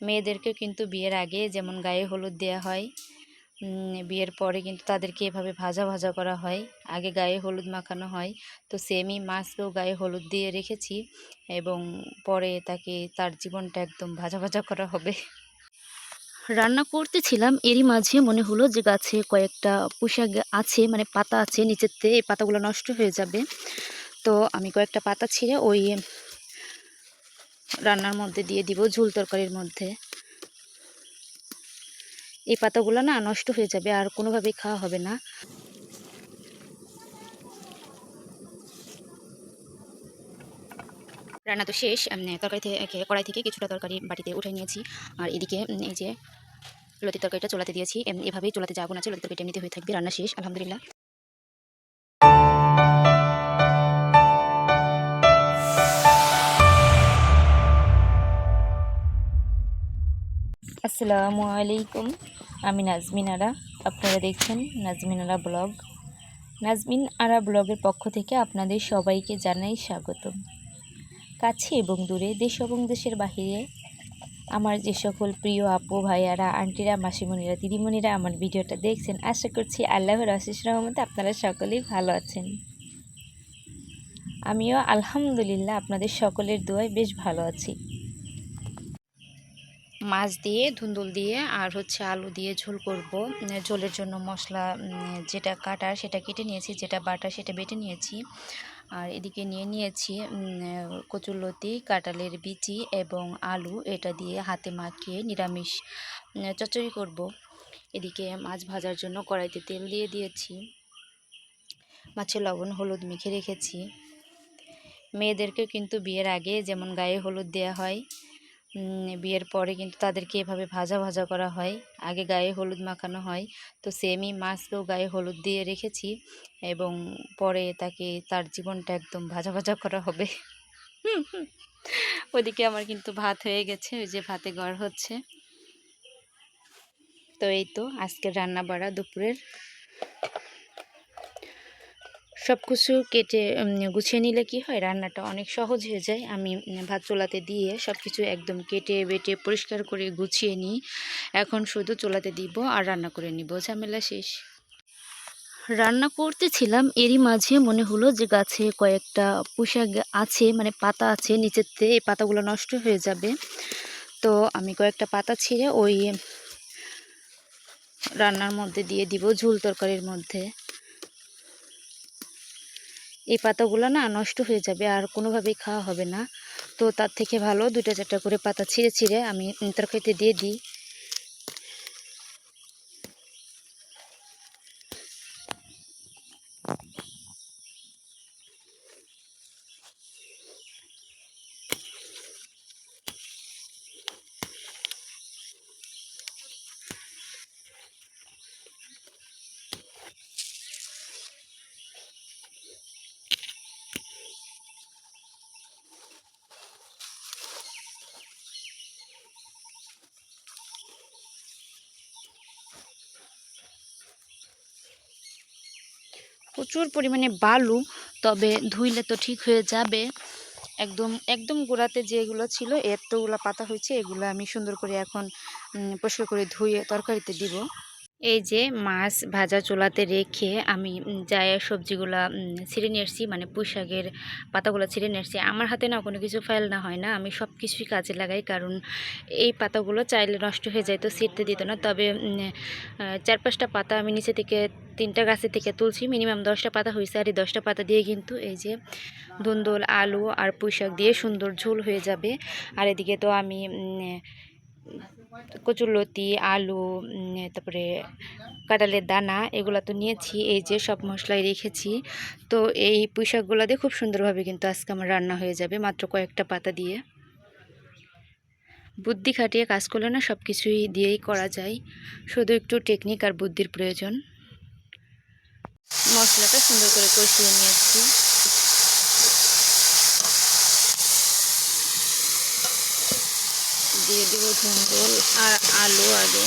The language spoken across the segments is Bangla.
মেয়েদেরকেও কিন্তু বিয়ের আগে যেমন গায়ে হলুদ দেওয়া হয়, বিয়ের পরে কিন্তু তাদেরকে এভাবে ভাজা ভাজা করা হয়, আগে গায়ে হলুদ মাখানো হয়। তো সেমই মাছকেও গায়ে হলুদ দিয়ে রেখেছি এবং পরে তার জীবনটা একদম ভাজা ভাজা করা হবে। রান্না করতেছিলাম, এরই মাঝে মনে হলো যে গাছে কয়েকটা পুঁইশাক আছে, মানে পাতা আছে নিচেতে, এই পাতাগুলো নষ্ট হয়ে যাবে। তো আমি কয়েকটা পাতা ছিঁড়ে ওই রান্নার মধ্যে দিয়ে দিব, ঝোল তরকারির মধ্যে। এই পাতাগুলো না নষ্ট হয়ে যাবে, আর কোনোভাবেই খাওয়া হবে না। রান্না তো শেষ, তরকারি থেকে কড়াই থেকে কিছুটা তরকারি বাটিতে উঠে নিয়েছি। আর এদিকে এই যে লতির তরকারিটা চুলাতে দিয়েছি, এভাবেই চুলাতে যে আগুন আছে লতির তরকারিটা এমনিতে হয়ে থাকবে। রান্না শেষ আলহামদুলিল্লাহ। আসসালামু আলাইকুম, আমি নাজমিন আরা, আপনারা দেখছেন নাজমিন আরা ব্লগ। নাজমিন আরা ব্লগের পক্ষ থেকে আপনাদের সবাইকে জানাই স্বাগতম। কাছে এবং দূরে, দেশ এবং দেশের বাহিরে আমার যে সকল প্রিয় আপু ভাইয়ারা, আন্টিরা, মাসিমণিরা, দিদিমণিরা আমার ভিডিওটা দেখছেন, আশা করছি আল্লাহর অশেষ রহমতে আপনারা সকলেই ভালো আছেন। আমিও আলহামদুলিল্লাহ আপনাদের সকলের দোয়ায় বেশ ভালো আছি। মাছ দিয়ে, ধুন্দুল দিয়ে আর আলু দিয়ে ঝোল করব। ঝোলের জন্য মশলা যেটা কাটার সেটা কেটে নিয়েছি, যেটা বাটা সেটা বেটে নিয়েছি। আর এদিকে নিয়ে নিয়েছি কচুরলতি, কাঁঠালের বিচি এবং আলু, এটা দিয়ে হাতে মাখিয়ে নিরামিষ চচ্চড়ি করব। এদিকে মাছ ভাজার জন্য কড়াইতে তেল দিয়ে দিয়েছি, মাছে লবণ হলুদ মেখে রেখেছি। মেয়েদেরকেও কিন্তু বিয়ের আগে যেমন গায়ে হলুদ দেওয়া হয়, বিয়ের পরে কিন্তু তাদেরকে এভাবে ভাজা ভাজা করা হয়, আগে গায়ে হলুদ মাখানো হয়। তো সেমই মাছকেও গায়ে হলুদ দিয়ে রেখেছি এবং পরে তার জীবনটা একদম ভাজা ভাজা করা হবে। ওদিকে আমার কিন্তু ভাত হয়ে গেছে, ওই যে ভাতে গড় হচ্ছে। তো এই তো আজকের রান্না বাড়া দুপুরের সব কিছু কেটে গুছিয়ে নিলে কি হয়, রান্নাটা অনেক সহজ হয়ে যায়। আমি ভাত চুলাতে দিয়ে সব কিছু একদম কেটে বেটে পরিষ্কার করে গুছিয়ে নিই। এখন শুধু চুলাতে দিব আর রান্না করে নিব, ঝামেলা শেষ। রান্না করতেছিলাম, এরই মাঝে মনে হলো যে গাছে কয়েকটা পুঁইশাক আছে, মানে পাতা আছে নিচেতে, এই পাতাগুলো নষ্ট হয়ে যাবে। তো আমি কয়েকটা পাতা ছিঁড়ে ওই রান্নার মধ্যে দিয়ে দিব, ঝোল তরকারির মধ্যে। এই পাতাগুলো না নষ্ট হয়ে যাবে, আর কোনোভাবেই খাওয়া হবে না। তো তার থেকে ভালো 2-4টা করে পাতা ছিঁড়ে ছিঁড়ে আমি তরকারিতে দিয়ে দিই। প্রচুর পরিমাণে বালু, তবে ধুইলে তো ঠিক হয়ে যাবে। একদম একদম গোড়াতে যেগুলো ছিল, এতগুলো পাতা হয়েছে, এগুলো আমি সুন্দর করে এখন পরিষ্কার করে ধুয়ে তরকারিতে দিব। এই যে মাছ ভাজা চুলাতে রেখে আমি যায় সবজিগুলা ছিঁড়ে নিয়ে এসেছি, মানে পুঁই শাকের পাতাগুলো ছিঁড়ে নিয়ে এসেছি। আমার হাতে না কোনো কিছু ফাইল না হয় না, আমি সব কিছুই কাজে লাগাই, কারণ এই পাতাগুলো চাইলে নষ্ট হয়ে যায়, তো ছিঁড়তে দিত না। তবে 4-5টা পাতা আমি নিচে থেকে 3টা গাছের থেকে তুলছি, মিনিমাম 10টা পাতা হয়েছে। আর এই 10টা পাতা দিয়ে কিন্তু এই যে ধুন্দুল, আলু আর পুঁই শাক দিয়ে সুন্দর ঝোল হয়ে যাবে। আর এদিকে তো আমি কচুরলতি, আলু, তারপরে কাঁঠালের দানা, এগুলো তো নিয়েছি, এই যে সব মশলাই রেখেছি। তো এই পুঁই শাকগুলো দিয়ে খুব সুন্দরভাবে কিন্তু আজকে আমার রান্না হয়ে যাবে, মাত্র কয়েকটা পাতা দিয়ে। বুদ্ধি খাটিয়ে কাজ করলে না সব কিছুই দিয়েই করা যায়, শুধু একটু টেকনিক আর বুদ্ধির প্রয়োজন। মশলাটা সুন্দর করে কষিয়ে নিয়েছি। দিয়ে দিব ধুন্দুল আর আলু আগে।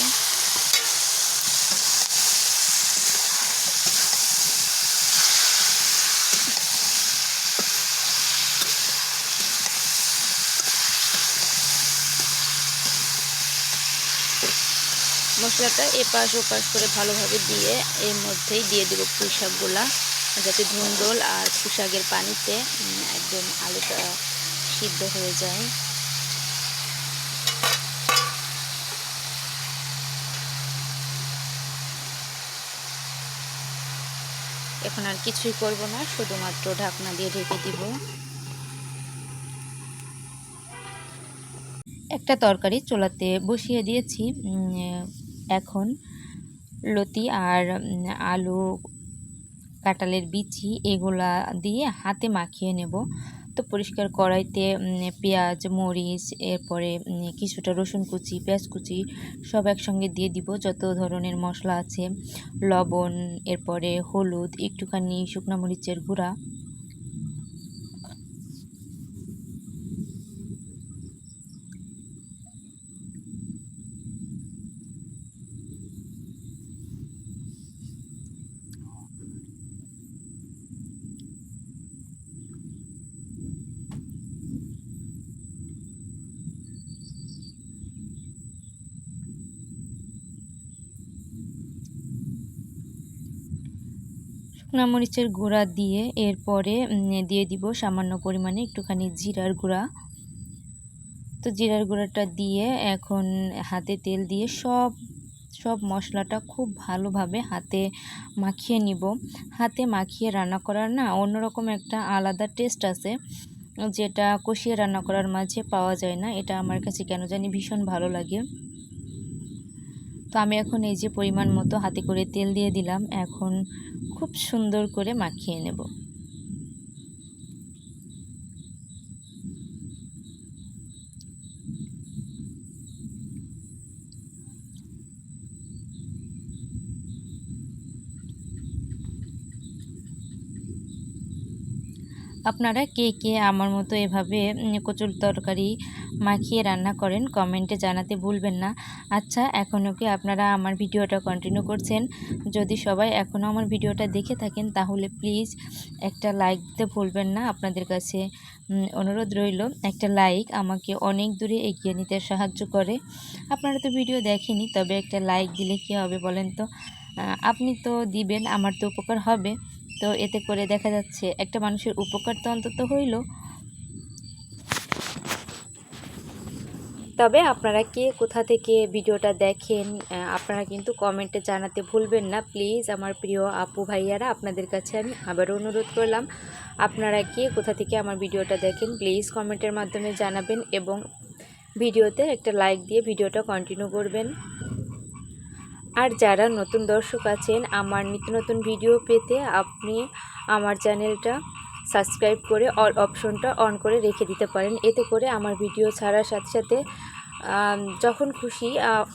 মশলাটা এপাশ ওপাশ করে ভালোভাবে দিয়ে এর মধ্যেই দিয়ে দেব পুঁই শাকগুলা, যাতে ধুন্দুল আর পুঁই শাকের পানিতে একদম আলুটা সিদ্ধ হয়ে যায়। এখন আর কিছুই করব না, শুধুমাত্র ঢাকনা দিয়ে ঢেকে দিব। একটা তরকারি চুলাতে বসিয়ে দিয়েছি। এখন লতি আর আলু, কাঁঠালের বিচি এগুলা দিয়ে হাতে মাখিয়ে নেব। তো পরিষ্কার কড়াইতে পেঁয়াজ, মরিচ, এরপরে কিছুটা রসুন কুচি, পেঁয়াজ কুচি সব একসঙ্গে দিয়ে দিব। যত ধরনের মশলা আছে, লবণ, এরপরে হলুদ, একটুখানি শুকনো মরিচের গুঁড়া, শুকনো মরিচের গুঁড়া দিয়ে এরপরে দিয়ে দিব সামান্য পরিমাণে একটুখানি জিরার গুঁড়া। তো জিরার গুঁড়াটা দিয়ে এখন হাতে তেল দিয়ে সব মশলাটা খুব ভালোভাবে হাতে মাখিয়ে নিব। হাতে মাখিয়ে রান্না করার না অন্যরকম একটা আলাদা টেস্ট আছে, যেটা কষিয়ে রান্না করার মাঝে পাওয়া যায় না। এটা আমার কাছে কেন জানি ভীষণ ভালো লাগে। তো আমি এখন এই যে পরিমাণ মতো হাতে করে তেল দিয়ে দিলাম, এখন খুব সুন্দর করে মাখিয়ে নেব। আপনারা কে কে আমার মতো এভাবে কচুর তরকারি মাখিয়ে রান্না করেন কমেন্টে জানাতে ভুলবেন না। আচ্ছা, এখনও কি আপনারা আমার ভিডিওটা কন্টিনিউ করছেন? যদি সবাই এখনও আমার ভিডিওটা দেখে থাকেন তাহলে প্লিজ একটা লাইক দিতে ভুলবেন না। আপনাদের কাছে অনুরোধ রইল, একটা লাইক আমাকে অনেক দূরে এগিয়ে নিতে সাহায্য করে। আপনারা তো ভিডিও দেখেনি, তবে একটা লাইক দিলে কী হবে বলেন তো? আপনি তো দিবেন, আমার তো উপকার হবে। তো এতে করে দেখা যাচ্ছে একটা মানুষের উপকার তো অন্তত হইল। তবে আপনারা কে কোথা থেকে ভিডিওটা দেখেন আপনারা কিন্তু কমেন্টে জানাতে ভুলবেন না প্লিজ। আমার প্রিয় আপু ভাইয়ারা, আপনাদের কাছে আমি আবারও অনুরোধ করলাম, আপনারা কে কোথা থেকে আমার ভিডিওটা দেখেন প্লিজ কমেন্টের মাধ্যমে জানাবেন এবং ভিডিওতে একটা লাইক দিয়ে ভিডিওটা কন্টিনিউ করবেন। আর যারা নতুন দর্শক আছেন, আমার নিত্য নতুন ভিডিও পেতে আপনি আমার চ্যানেলটা সাবস্ক্রাইব করে অল অপশনটা অন করে রেখে দিতে পারেন। এতে করে আমার ভিডিও ছাড়ার সাথে সাথে যখন খুশি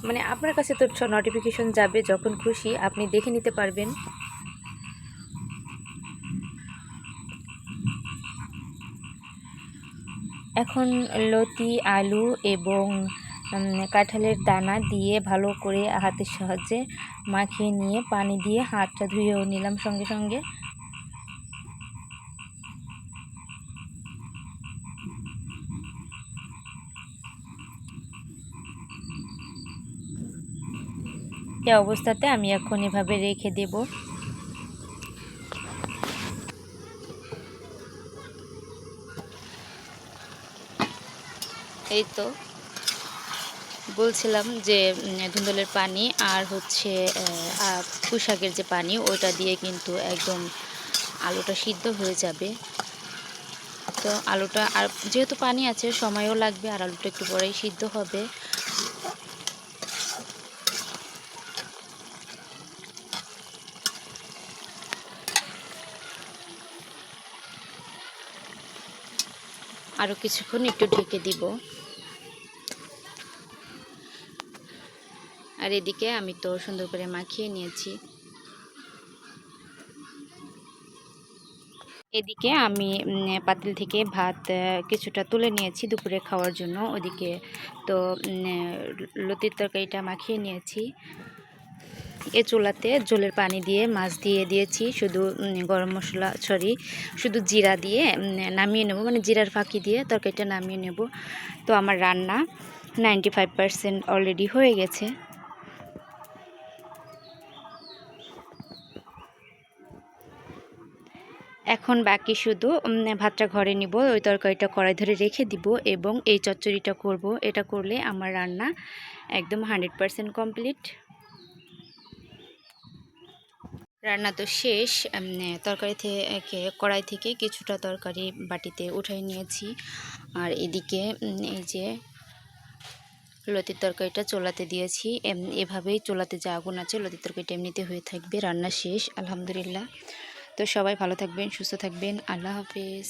মানে আপনার কাছে তো নোটিফিকেশন যাবে, যখন খুশি আপনি দেখে নিতে পারবেন। এখন লতি, আলু এবং কাঁঠালের দানা দিয়ে ভালো করে হাতের সাহায্যে মাখিয়ে নিয়ে পানি দিয়ে হাতটা ধুয়েও নিলাম সঙ্গে সঙ্গে। এই অবস্থাতে আমি এখন এভাবে রেখে দেব। এই তো বলছিলাম যে ধুন্দুলের পানি আর হচ্ছে পুঁই শাকের যে পানি ওটা দিয়ে কিন্তু একদম আলুটা সিদ্ধ হয়ে যাবে। তো আলুটা আর যেহেতু পানি আছে সময়ও লাগবে, আর আলুটা একটু পরেই সিদ্ধ হবে। আরও কিছুক্ষণ একটু ঢেকে দিব। আর এদিকে আমি তো সুন্দর করে মাখিয়ে নিয়েছি। এদিকে আমি পাতিল থেকে ভাত কিছুটা তুলে নিয়েছি দুপুরে খাওয়ার জন্য। ওদিকে তো লতির তরকারিটা মাখিয়ে নিয়েছি। এ চুলাতে ঝোলের পানি দিয়ে মাছ দিয়ে দিয়েছি, শুধু গরম মশলা শুধু জিরা দিয়ে নামিয়ে নেব, মানে জিরার ফাঁকি দিয়ে তরকারিটা নামিয়ে নেব। তো আমার রান্না 95% অলরেডি হয়ে গেছে। এখন বাকি শুধু ভাতটা ঘরে নিব, ওই তরকারিটা কড়াই ধরে রেখে দিব এবং এই চচ্চড়িটা করব। এটা করলে আমার রান্না একদম 100% কমপ্লিট। রান্না তো শেষ। তরকারি থেকে কড়াই থেকে কিছুটা তরকারি বাটিতে উঠাই নিয়েছি। আর এদিকে এই যে লতির তরকারিটা চুলাতে দিয়েছি। এভাবেই চুলাতে যে আগুন আছে লতির তরকারিটা এমনিতে হয়ে থাকবে। রান্না শেষ আলহামদুলিল্লাহ। তো সবাই ভালো থাকবেন, সুস্থ থাকবেন। আল্লাহ হাফেজ।